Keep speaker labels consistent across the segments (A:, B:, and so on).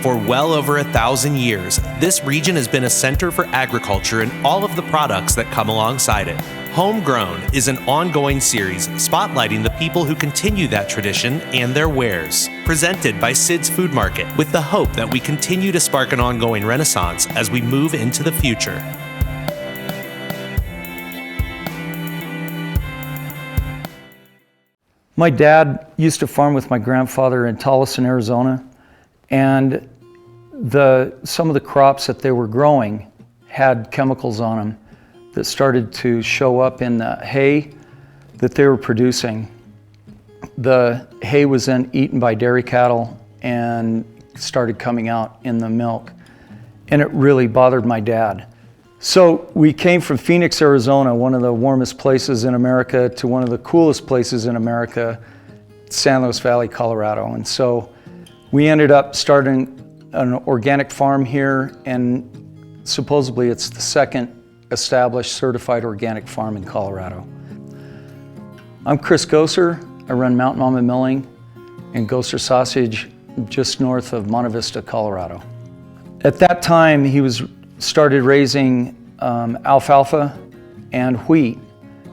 A: For well over 1,000 years, this region has been a center for agriculture and all of the products that come alongside it. Homegrown is an ongoing series spotlighting the people who continue that tradition and their wares. Presented by Sid's Food Market, with the hope that we continue to spark an ongoing renaissance as we move into the future.
B: My dad used to farm with my grandfather in Taos, Arizona, and some of the crops that they were growing had chemicals on them that started to show up in the hay that they were producing. The hay was then eaten by dairy cattle and started coming out in the milk, and it really bothered my dad. So we came from Phoenix, Arizona, one of the warmest places in America, to one of the coolest places in America, San Luis Valley, Colorado. And so we ended up starting an organic farm here, and supposedly it's the second established certified organic farm in Colorado. I'm Chris Gosar. I run Mountain Mama Milling and Gosar Sausage just north of Monte Vista, Colorado. At that time, he started raising alfalfa and wheat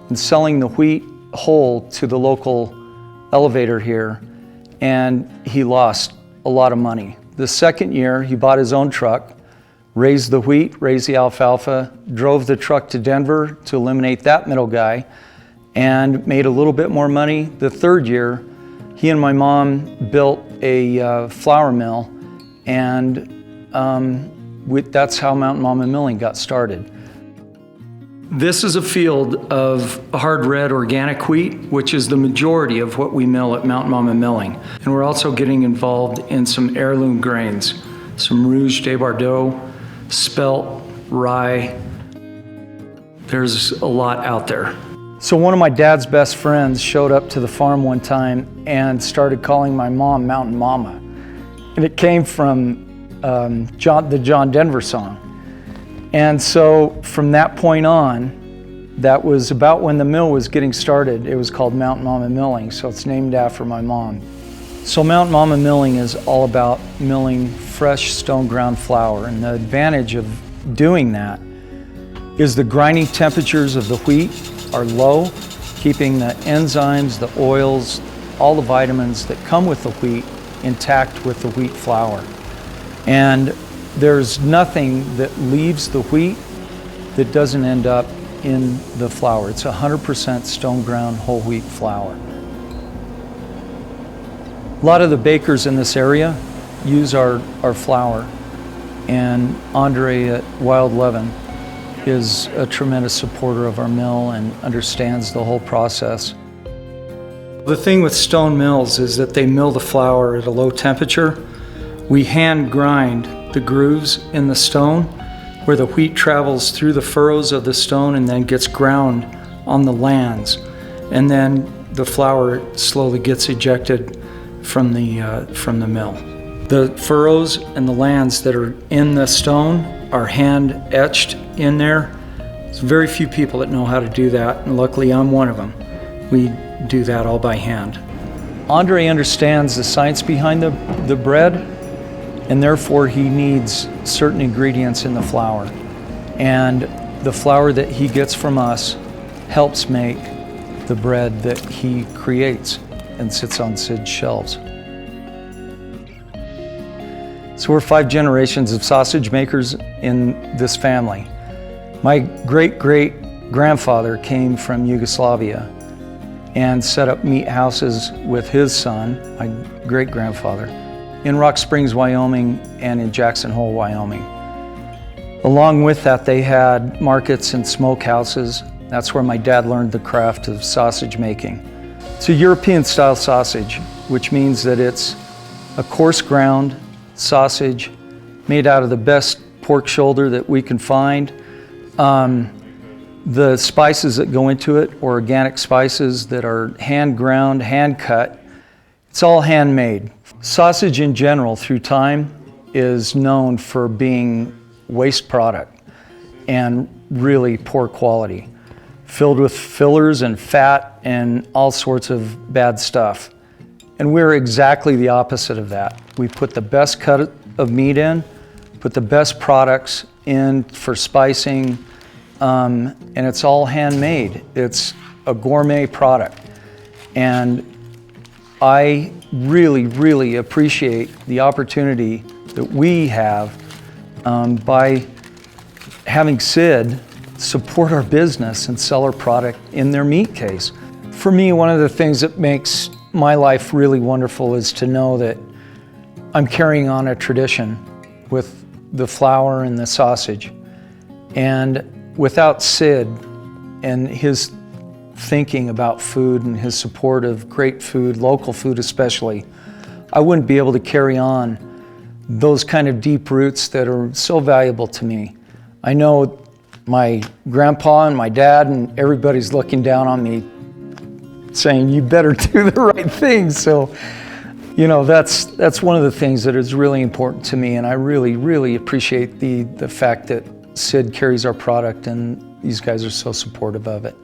B: and selling the wheat whole to the local elevator here, and he lost a lot of money. The second year, he bought his own truck, raised the wheat, raised the alfalfa, drove the truck to Denver to eliminate that middle guy, and made a little bit more money. The third year, he and my mom built a flour mill, and that's how Mountain Mama Milling got started. This is a field of hard red organic wheat, which is the majority of what we mill at Mountain Mama Milling. And we're also getting involved in some heirloom grains, some Rouge de Bordeaux, spelt, rye. There's a lot out there. So one of my dad's best friends showed up to the farm one time and started calling my mom Mountain Mama. And it came from the John Denver song. And so from that point on, that was about when the mill was getting started. It was called Mountain Mama Milling, so it's named after my mom. So Mountain Mama Milling is all about milling fresh stone ground flour, and the advantage of doing that is the grinding temperatures of the wheat are low, keeping the enzymes, the oils, all the vitamins that come with the wheat intact with the wheat flour. And there's nothing that leaves the wheat that doesn't end up in the flour. It's 100% stone ground whole wheat flour. A lot of the bakers in this area use our flour, and Andre at Wild Leaven is a tremendous supporter of our mill and understands the whole process. The thing with stone mills is that they mill the flour at a low temperature. We hand grind the grooves in the stone where the wheat travels through the furrows of the stone and then gets ground on the lands. And then the flour slowly gets ejected from the mill. The furrows and the lands that are in the stone are hand etched in there. There's very few people that know how to do that, and luckily I'm one of them. We do that all by hand. Andre understands the science behind the bread, and therefore he needs certain ingredients in the flour. And the flour that he gets from us helps make the bread that he creates and sits on Sid's shelves. So we're 5 generations of sausage makers in this family. My great-great-grandfather came from Yugoslavia and set up meat houses with his son, my great-grandfather, in Rock Springs, Wyoming, and in Jackson Hole, Wyoming. Along with that, they had markets and smokehouses. That's where my dad learned the craft of sausage making. It's a European-style sausage, which means that it's a coarse ground sausage made out of the best pork shoulder that we can find. The spices that go into it are organic spices that are hand ground, hand cut. It's all handmade. Sausage in general, through time, is known for being waste product and really poor quality, filled with fillers and fat and all sorts of bad stuff. And we're exactly the opposite of that. We put the best cut of meat in, put the best products in for spicing, and it's all handmade. It's a gourmet product. And I really, really appreciate the opportunity that we have by having Sid support our business and sell our product in their meat case. For me, one of the things that makes my life really wonderful is to know that I'm carrying on a tradition with the flour and the sausage. And without Sid and his thinking about food and his support of great food, local food especially, I wouldn't be able to carry on those kind of deep roots that are so valuable to me. I know my grandpa and my dad and everybody's looking down on me saying, you better do the right thing. So, you know, that's one of the things that is really important to me, and I really, really appreciate the fact that Sid carries our product and these guys are so supportive of it.